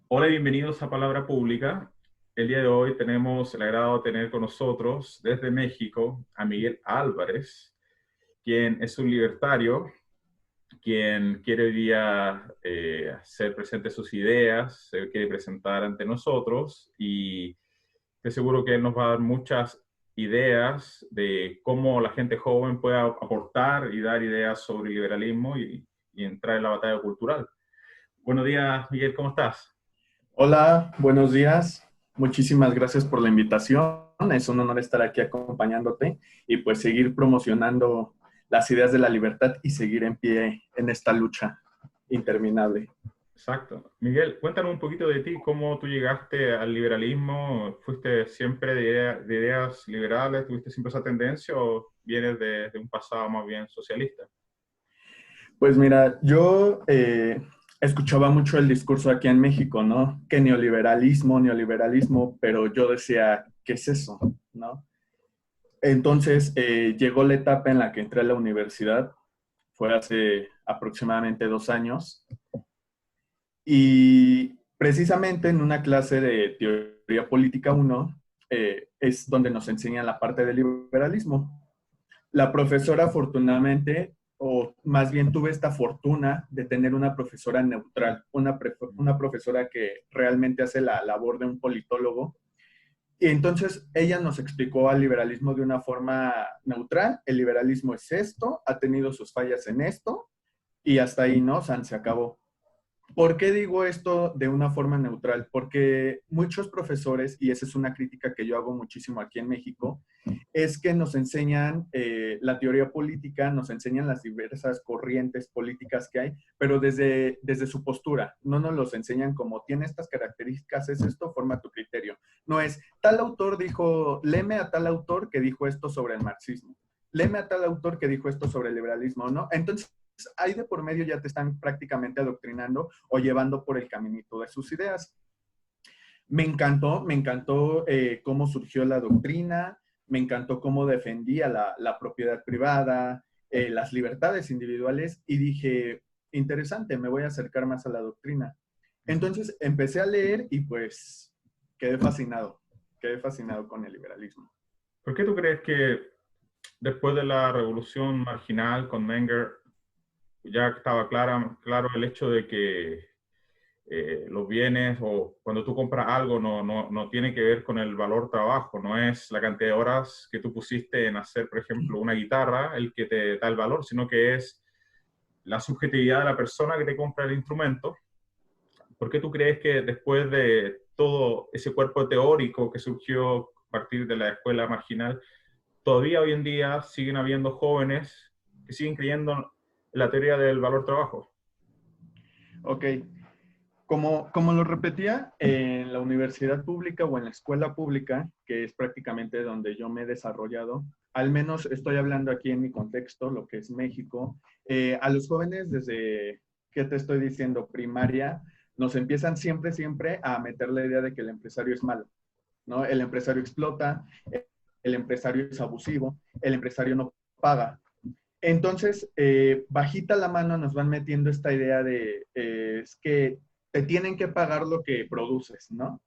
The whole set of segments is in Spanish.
Hola y bienvenidos a Palabra Pública. El día de hoy tenemos el agrado de tener con nosotros desde México a Miguel Álvarez, quien es un libertario, quien quiere hoy día hacer presentes sus ideas, se quiere presentar ante nosotros y estoy seguro que él nos va a dar muchas ideas de cómo la gente joven puede aportar y dar ideas sobre liberalismo y entrar en la batalla cultural. Buenos días, Miguel, ¿cómo estás? Hola, buenos días. Muchísimas gracias por la invitación. Es un honor estar aquí acompañándote y pues seguir promocionando las ideas de la libertad y seguir en pie en esta lucha interminable. Exacto. Miguel, cuéntanos un poquito de ti, cómo tú llegaste al liberalismo. ¿Fuiste siempre de ideas liberales? ¿Tuviste siempre esa tendencia o vienes de un pasado más bien socialista? Pues mira, yo escuchaba mucho el discurso aquí en México, ¿no? Que neoliberalismo, neoliberalismo, pero yo decía, ¿qué es eso? ¿No? Entonces llegó la etapa en la que entré a la universidad, fue hace aproximadamente 2 años. Y precisamente en una clase de teoría política 1 es donde nos enseñan la parte del liberalismo. La profesora afortunadamente, o más bien tuve esta fortuna de tener una profesora neutral, una profesora que realmente hace la labor de un politólogo. Y entonces ella nos explicó al liberalismo de una forma neutral. El liberalismo es esto, ha tenido sus fallas en esto, y hasta ahí, ¿no? San, se acabó. ¿Por qué digo esto de una forma neutral? Porque muchos profesores, y esa es una crítica que yo hago muchísimo aquí en México, es que nos enseñan la teoría política, nos enseñan las diversas corrientes políticas que hay, pero desde su postura. No nos los enseñan como tiene estas características, es esto, forma tu criterio. No es, tal autor dijo, léeme a tal autor que dijo esto sobre el marxismo. Léeme a tal autor que dijo esto sobre el liberalismo, ¿no? Entonces, ahí de por medio ya te están prácticamente adoctrinando o llevando por el caminito de sus ideas. Me encantó cómo surgió la doctrina, me encantó cómo defendía la propiedad privada, las libertades individuales y dije, interesante, me voy a acercar más a la doctrina. Ujú. Entonces empecé a leer y pues quedé fascinado con el liberalismo. ¿Por qué tú crees que después de la revolución marginal con Menger ya estaba claro el hecho de que los bienes o cuando tú compras algo no tiene que ver con el valor trabajo, no es la cantidad de horas que tú pusiste en hacer, por ejemplo, una guitarra el que te da el valor, sino que es la subjetividad de la persona que te compra el instrumento? ¿Por qué tú crees que después de todo ese cuerpo teórico que surgió a partir de la escuela marginal, todavía hoy en día siguen habiendo jóvenes que siguen creyendo en la teoría del valor trabajo? Ok, como lo repetía, en la universidad pública o en la escuela pública, que es prácticamente donde yo me he desarrollado, al menos estoy hablando aquí en mi contexto, lo que es México, a los jóvenes desde, ¿qué te estoy diciendo? Primaria, nos empiezan siempre, siempre a meter la idea de que el empresario es malo, ¿no? El empresario explota, el empresario es abusivo, el empresario no paga. Entonces, bajita la mano nos van metiendo esta idea de es que te tienen que pagar lo que produces, ¿no?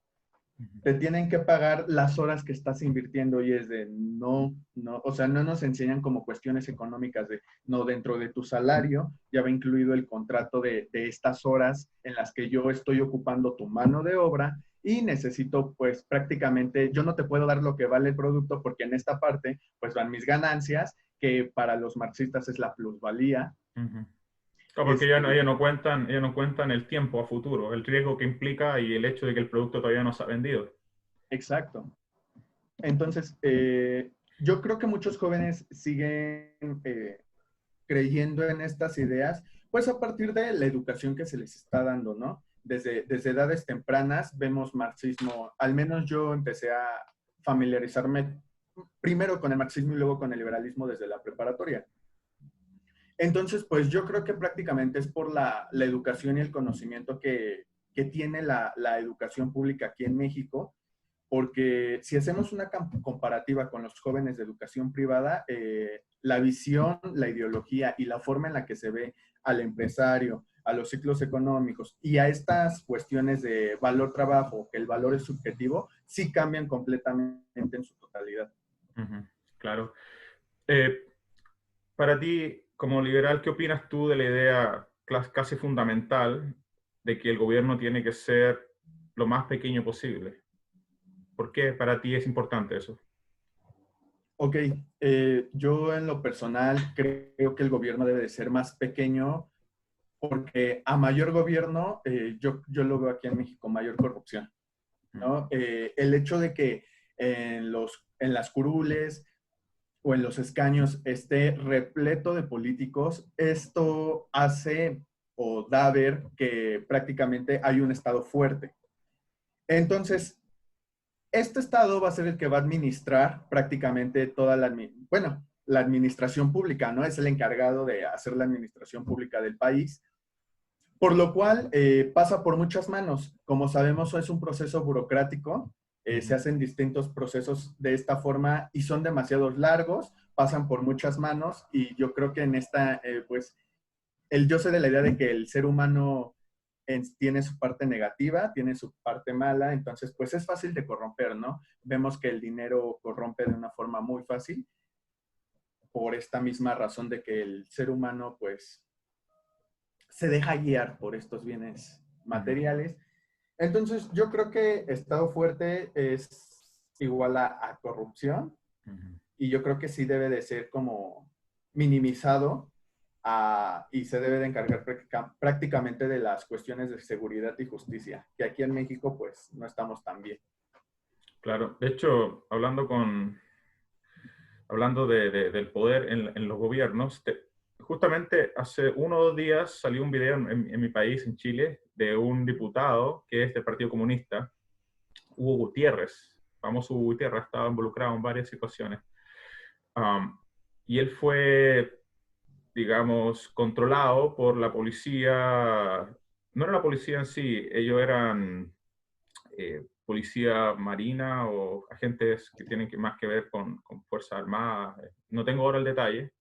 Te tienen que pagar las horas que estás invirtiendo y es de no, no, o sea, no nos enseñan como cuestiones económicas de no, dentro de tu salario ya va incluido el contrato de estas horas en las que yo estoy ocupando tu mano de obra y necesito pues prácticamente, yo no te puedo dar lo que vale el producto porque en esta parte pues van mis ganancias, que para los marxistas es la plusvalía. Ujú. Claro, porque Este, ellos no cuentan el tiempo a futuro, el riesgo que implica y el hecho de que el producto todavía no se ha vendido. exacto. Entonces, yo creo que muchos jóvenes siguen creyendo en estas ideas, pues a partir de la educación que se les está dando, ¿no? Desde edades tempranas vemos marxismo, al menos yo empecé a familiarizarme primero con el marxismo y luego con el liberalismo desde la preparatoria. Entonces, pues yo creo que prácticamente es por la educación y el conocimiento que tiene la educación pública aquí en México, porque si hacemos una comparativa con los jóvenes de educación privada, la visión, la ideología y la forma en la que se ve al empresario, a los ciclos económicos y a estas cuestiones de valor trabajo, que el valor es subjetivo, sí cambian completamente en su totalidad. Claro. Para ti, como liberal, ¿qué opinas tú de la idea casi fundamental de que el gobierno tiene que ser lo más pequeño posible? ¿Por qué para ti es importante eso? Ok, yo en lo personal creo que el gobierno debe de ser más pequeño porque a mayor gobierno, yo lo veo aquí en México, mayor corrupción, ¿no? El hecho de que en las curules o en los escaños esté repleto de políticos, esto hace o da a ver que prácticamente hay un Estado fuerte. Entonces, este Estado va a ser el que va a administrar prácticamente toda bueno, la administración pública, ¿no? Es el encargado de hacer la administración pública del país, por lo cual pasa por muchas manos. Como sabemos, es un proceso burocrático, se hacen distintos procesos de esta forma y son demasiado largos, pasan por muchas manos y yo creo que en esta, pues, yo soy de la idea de que el ser humano tiene su parte negativa, tiene su parte mala, entonces pues es fácil de corromper, ¿no? Vemos que el dinero corrompe de una forma muy fácil por esta misma razón de que el ser humano pues se deja guiar por estos bienes materiales. Entonces yo creo que Estado fuerte es igual a corrupción y yo creo que sí debe de ser como minimizado y se debe de encargar prácticamente de las cuestiones de seguridad y justicia, que aquí en México pues no estamos tan bien. Claro, de hecho, hablando del poder en los gobiernos, justamente hace 1 o 2 días salió un video en mi país, en Chile, de un diputado que es del Partido Comunista, Hugo Gutiérrez, famoso Hugo Gutiérrez, estaba involucrado en varias situaciones. Y él fue, digamos, controlado por la policía. No era la policía en sí, ellos eran policía marina o agentes que tienen más que ver con Fuerzas Armadas. No tengo ahora el detalle,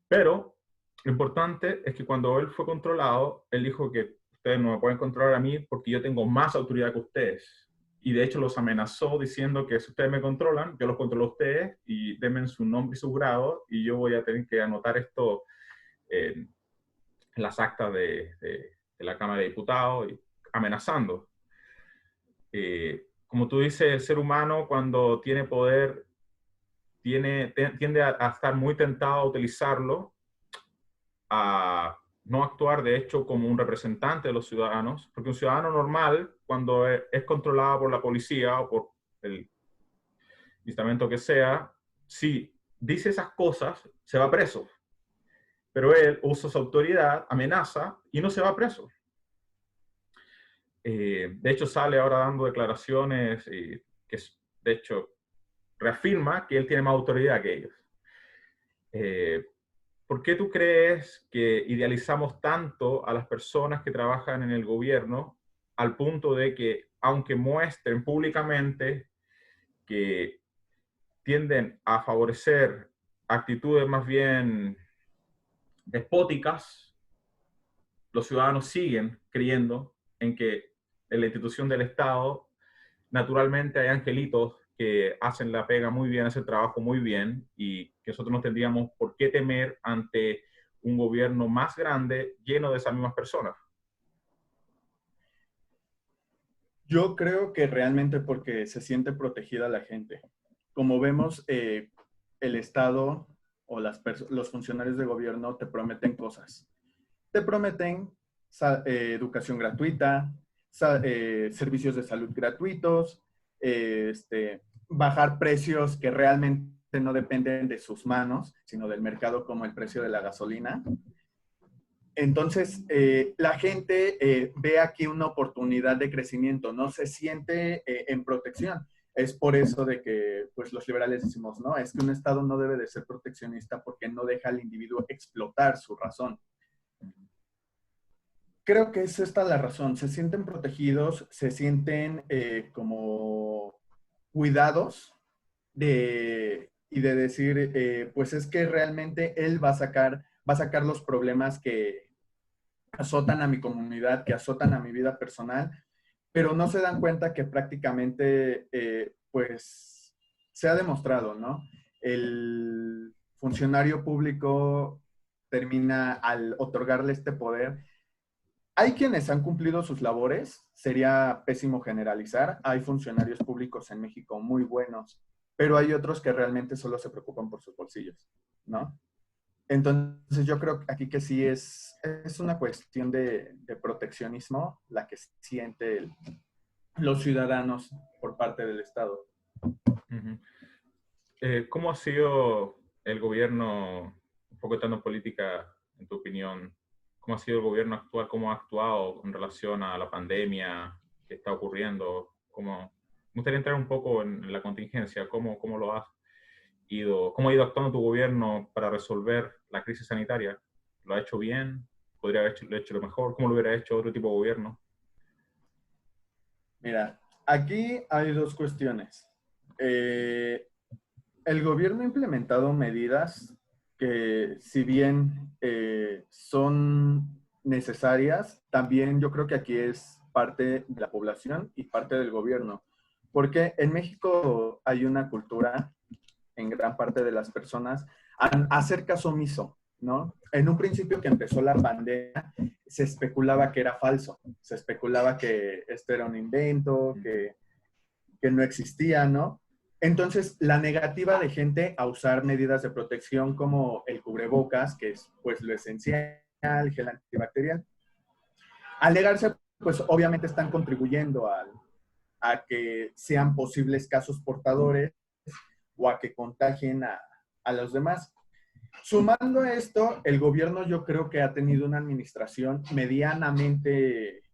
pero lo importante es que cuando él fue controlado, él dijo que ustedes no me pueden controlar a mí porque yo tengo más autoridad que ustedes. Y de hecho los amenazó diciendo que si ustedes me controlan, yo los controlo a ustedes y denme su nombre y su grado y yo voy a tener que anotar esto en las actas de la Cámara de Diputados, y amenazando. Como tú dices, el ser humano cuando tiene poder tiende a estar muy tentado a utilizarlo, a no actuar de hecho como un representante de los ciudadanos, porque un ciudadano normal, cuando es controlado por la policía o por el estamento que sea, si dice esas cosas, se va preso. Pero él usa su autoridad, amenaza y no se va preso. De hecho, sale ahora dando declaraciones que, de hecho, reafirma que él tiene más autoridad que ellos. ¿Por qué tú crees que idealizamos tanto a las personas que trabajan en el gobierno al punto de que, aunque muestren públicamente que tienden a favorecer actitudes más bien despóticas, los ciudadanos siguen creyendo en que en la institución del Estado naturalmente hay angelitos que hacen la pega muy bien, hacen el trabajo muy bien y que nosotros no tendríamos por qué temer ante un gobierno más grande lleno de esas mismas personas? Yo creo que realmente porque se siente protegida la gente. Como vemos, el Estado o los funcionarios de gobierno te prometen cosas. Te prometen educación gratuita, servicios de salud gratuitos, bajar precios que realmente no dependen de sus manos, sino del mercado, como el precio de la gasolina. Entonces, la gente ve aquí una oportunidad de crecimiento, no se siente en protección. Es por eso de que pues, los liberales decimos, no, es que un Estado no debe de ser proteccionista porque no deja al individuo explotar su razón. Creo que es esta la razón. Se sienten protegidos, se sienten como cuidados y de decir, pues es que realmente él va a sacar los problemas que azotan a mi comunidad, que azotan a mi vida personal, pero no se dan cuenta que prácticamente, pues, se ha demostrado, ¿no? El funcionario público termina al otorgarle este poder. Hay quienes han cumplido sus labores, sería pésimo generalizar, hay funcionarios públicos en México muy buenos, pero hay otros que realmente solo se preocupan por sus bolsillos, ¿no? Entonces yo creo aquí que sí es una cuestión de proteccionismo la que sienten los ciudadanos por parte del Estado. Ujú. ¿Cómo ha sido el gobierno, un poco entrando en política, en tu opinión, cómo ha sido el gobierno actual, cómo ha actuado en relación a la pandemia que está ocurriendo? Me gustaría entrar un poco en la contingencia, cómo lo has cómo ha ido actuando tu gobierno para resolver la crisis sanitaria. ¿Lo ha hecho bien? ¿Podría haberlo hecho lo mejor? ¿Cómo lo hubiera hecho otro tipo de gobierno? Mira, aquí hay dos cuestiones. Eh, el gobierno ha implementado medidas que, si bien son necesarias, también yo creo que aquí es parte de la población y parte del gobierno. Porque en México hay una cultura en gran parte de las personas a hacer caso omiso, ¿no? En un principio que empezó la pandemia, se especulaba que era falso, se especulaba que esto era un invento, que no existía, ¿no? Entonces, la negativa de gente a usar medidas de protección como el cubrebocas, que es pues lo esencial, gel antibacterial, al negarse, pues obviamente están contribuyendo a que sean posibles casos portadores o a que contagien a los demás. Sumando a esto, el gobierno yo creo que ha tenido una administración medianamente,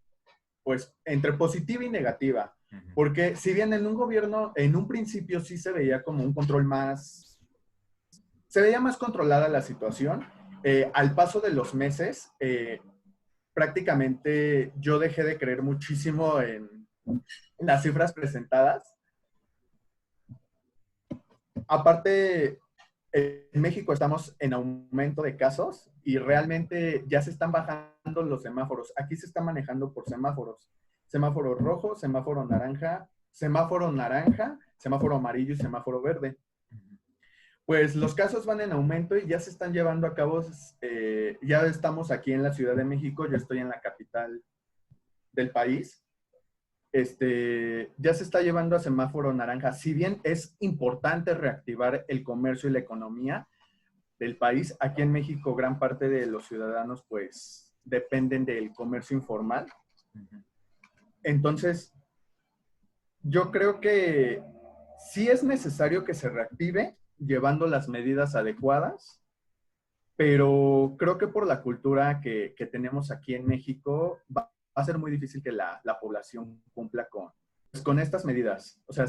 pues, entre positiva y negativa. Porque si bien en un gobierno, en un principio sí se veía como un control más, se veía más controlada la situación, al paso de los meses, prácticamente yo dejé de creer muchísimo en las cifras presentadas. Aparte, en México estamos en aumento de casos y realmente ya se están bajando los semáforos. Aquí se está manejando por semáforos. Semáforo rojo, semáforo naranja, semáforo amarillo y semáforo verde. Pues los casos van en aumento y ya se están llevando a cabo, ya estamos aquí en la Ciudad de México, yo estoy en la capital del país, ya se está llevando a semáforo naranja. Si bien es importante reactivar el comercio y la economía del país, aquí en México gran parte de los ciudadanos pues dependen del comercio informal. Entonces, yo creo que sí es necesario que se reactive llevando las medidas adecuadas, pero creo que por la cultura que tenemos aquí en México va a ser muy difícil que la población cumpla con estas medidas. O sea,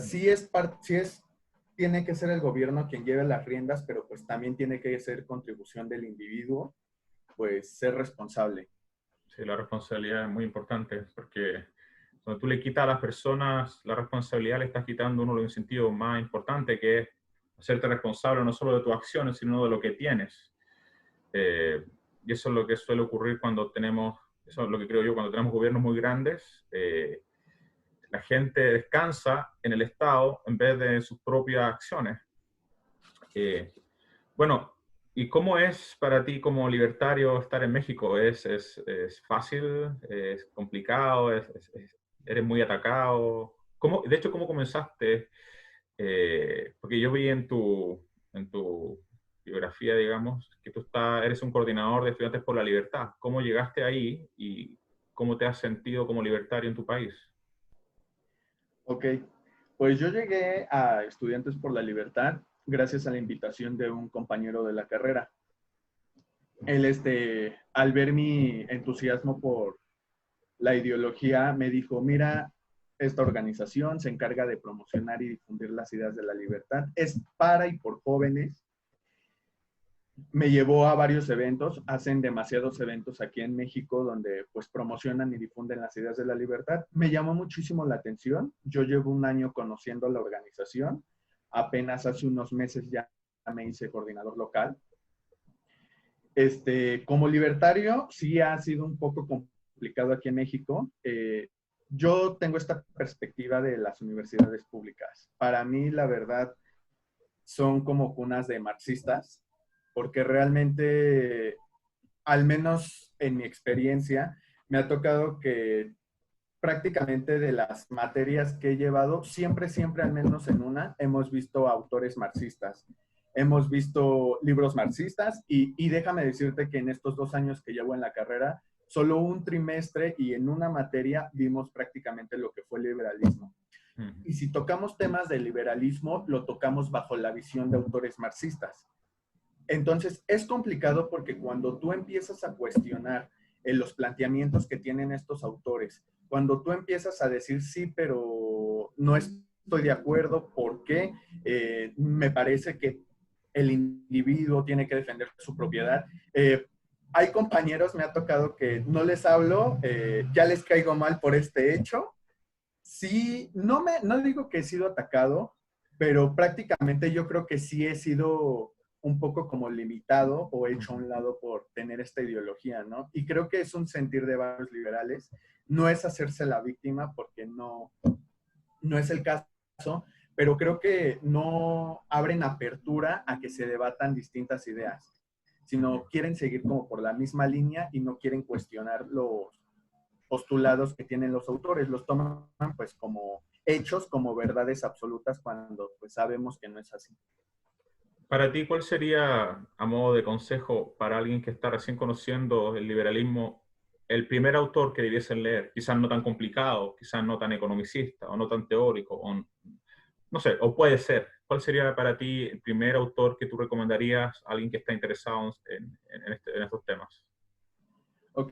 tiene que ser el gobierno quien lleve las riendas, pero pues también tiene que ser contribución del individuo, pues ser responsable. Sí, la responsabilidad es muy importante porque cuando tú le quitas a las personas la responsabilidad, le estás quitando uno de los incentivos más importantes, que es hacerte responsable no solo de tus acciones, sino de lo que tienes. Y eso es lo que suele ocurrir cuando tenemos, eso es lo que creo yo, cuando tenemos gobiernos muy grandes, la gente descansa en el Estado en vez de sus propias acciones. Bueno, ¿y cómo es para ti como libertario estar en México? ¿Es fácil? ¿Es complicado? ¿Eres muy atacado? De hecho, ¿cómo comenzaste? Porque yo vi en tu biografía, digamos, que eres un coordinador de Estudiantes por la Libertad. ¿Cómo llegaste ahí y cómo te has sentido como libertario en tu país? Ok, pues yo llegué a Estudiantes por la Libertad gracias a la invitación de un compañero de la carrera. Él, al ver mi entusiasmo por la ideología, me dijo, mira, esta organización se encarga de promocionar y difundir las ideas de la libertad. Es para y por jóvenes. Me llevó a varios eventos, hacen demasiados eventos aquí en México donde pues promocionan y difunden las ideas de la libertad. Me llamó muchísimo la atención. Yo llevo un año conociendo la organización. Apenas hace unos meses ya me hice coordinador local. Como libertario, sí ha sido un poco complicado aquí en México. Yo tengo esta perspectiva de las universidades públicas. Para mí, la verdad, son como cunas de marxistas, porque realmente, al menos en mi experiencia, me ha tocado que prácticamente de las materias que he llevado, siempre, siempre, al menos en una, hemos visto autores marxistas. Hemos visto libros marxistas y déjame decirte que en estos 2 años que llevo en la carrera, solo un trimestre y en una materia vimos prácticamente lo que fue el liberalismo. Y si tocamos temas de liberalismo, lo tocamos bajo la visión de autores marxistas. Entonces, es complicado porque cuando tú empiezas a cuestionar los planteamientos que tienen estos autores, cuando tú empiezas a decir sí, pero no estoy de acuerdo, ¿por qué? Me parece que el individuo tiene que defender su propiedad. Hay compañeros, me ha tocado que no les hablo, ya les caigo mal por este hecho. Sí, no digo que he sido atacado, pero prácticamente yo creo que sí he sido un poco como limitado o hecho a un lado por tener esta ideología, ¿no? Y creo que es un sentir de varios liberales. No es hacerse la víctima porque no es el caso, pero creo que no abren apertura a que se debatan distintas ideas, sino quieren seguir como por la misma línea y no quieren cuestionar los postulados que tienen los autores, los toman pues como hechos, como verdades absolutas cuando pues sabemos que no es así. Para ti, ¿cuál sería, a modo de consejo, para alguien que está recién conociendo el liberalismo, el primer autor que debiesen leer? Quizás no tan complicado, quizás no tan economicista, o no tan teórico, o no sé, o puede ser. ¿Cuál sería para ti el primer autor que tú recomendarías a alguien que está interesado en estos temas? Ok,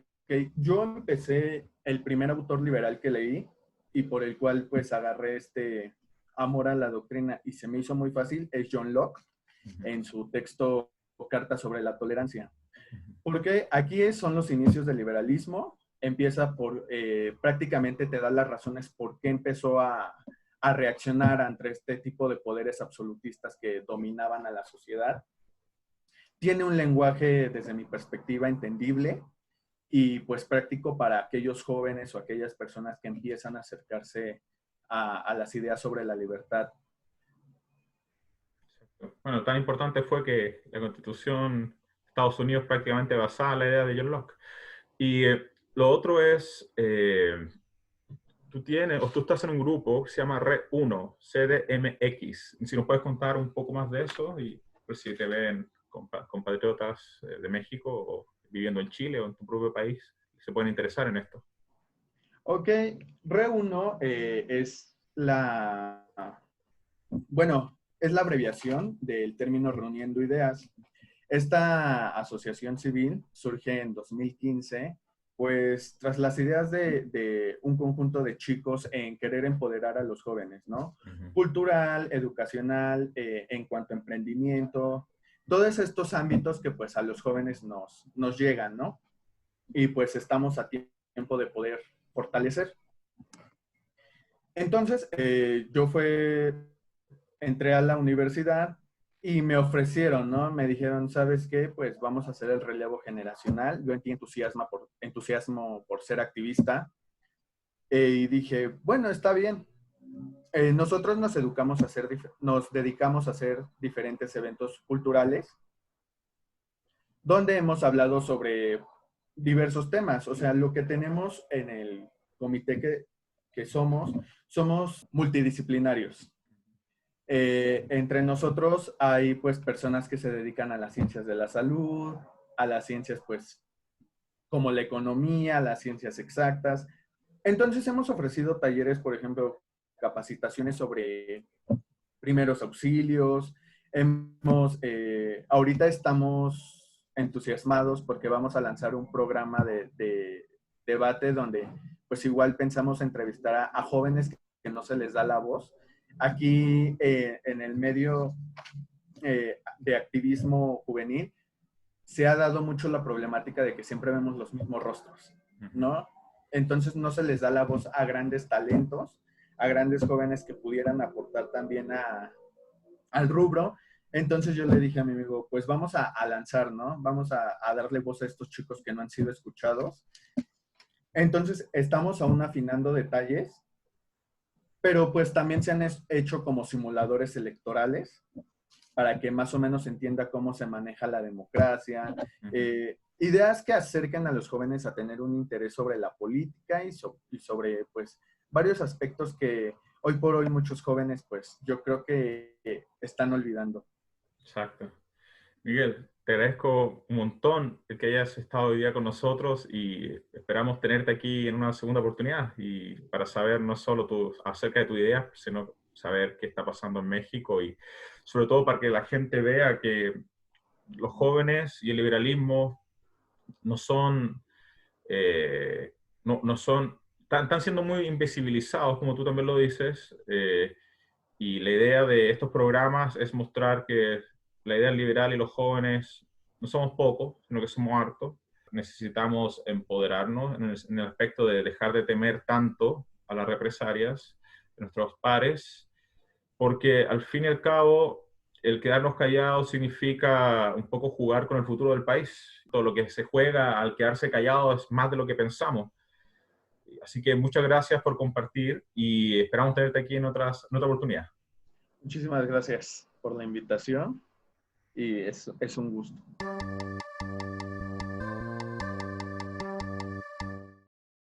yo empecé, el primer autor liberal que leí y por el cual pues agarré este amor a la doctrina y se me hizo muy fácil, es John Locke en su texto Carta sobre la Tolerancia. Porque aquí son los inicios del liberalismo, empieza por, prácticamente te da las razones por qué empezó a reaccionar ante este tipo de poderes absolutistas que dominaban a la sociedad. Tiene un lenguaje, desde mi perspectiva, entendible y pues práctico para aquellos jóvenes o aquellas personas que empiezan a acercarse a las ideas sobre la libertad. Bueno, tan importante fue que la Constitución de Estados Unidos prácticamente basada en la idea de John Locke. Y lo otro es, tú tienes, o tú estás en un grupo que se llama Red 1, CDMX. Si nos puedes contar un poco más de eso y pues, si te ven compatriotas de México o viviendo en Chile o en tu propio país, se pueden interesar en esto. Ok, Re1 es la, bueno, es la abreviación del término Reuniendo Ideas. Esta asociación civil surge en 2015, pues tras las ideas de un conjunto de chicos en querer empoderar a los jóvenes, ¿no? Cultural, educacional, en cuanto a emprendimiento, todos estos ámbitos que pues a los jóvenes nos llegan, ¿no? Y pues estamos a tiempo de poder fortalecer. Entonces, entré a la universidad y me ofrecieron, ¿no? Me dijeron, ¿sabes qué? Pues vamos a hacer el relevo generacional. Yo tenía entusiasmo por ser activista. Y dije, bueno, está bien. Nosotros nos dedicamos a hacer diferentes eventos culturales donde hemos hablado sobre diversos temas. O sea, lo que tenemos en el comité que somos multidisciplinarios. Entre nosotros hay pues personas que se dedican a las ciencias de la salud, a las ciencias pues como la economía, las ciencias exactas. Entonces hemos ofrecido talleres, por ejemplo, capacitaciones sobre primeros auxilios. Ahorita estamos entusiasmados porque vamos a lanzar un programa de debate donde pues igual pensamos entrevistar a jóvenes que no se les da la voz. Aquí en el medio de activismo juvenil se ha dado mucho la problemática de que siempre vemos los mismos rostros, ¿no? Entonces no se les da la voz a grandes talentos, a grandes jóvenes que pudieran aportar también al rubro. Entonces yo le dije a mi amigo, pues vamos a lanzar, ¿no? Vamos a darle voz a estos chicos que no han sido escuchados. Entonces estamos aún afinando detalles, pero pues también se han hecho como simuladores electorales para que más o menos se entienda cómo se maneja la democracia, ideas que acerquen a los jóvenes a tener un interés sobre la política y sobre pues varios aspectos que hoy por hoy muchos jóvenes pues yo creo que están olvidando. Exacto. Miguel, te agradezco un montón el que hayas estado hoy día con nosotros y esperamos tenerte aquí en una segunda oportunidad y para saber no solo acerca de tu idea, sino saber qué está pasando en México y sobre todo para que la gente vea que los jóvenes y el liberalismo no son, no son, están siendo muy invisibilizados, como tú también lo dices, y la idea de estos programas es mostrar que la idea liberal y los jóvenes no somos pocos, sino que somos hartos. Necesitamos empoderarnos en el aspecto de dejar de temer tanto a las represalias de nuestros pares, porque al fin y al cabo el quedarnos callados significa un poco jugar con el futuro del país. Todo lo que se juega al quedarse callado es más de lo que pensamos. Así que muchas gracias por compartir y esperamos tenerte aquí en otra oportunidad. Muchísimas gracias por la invitación y es un gusto.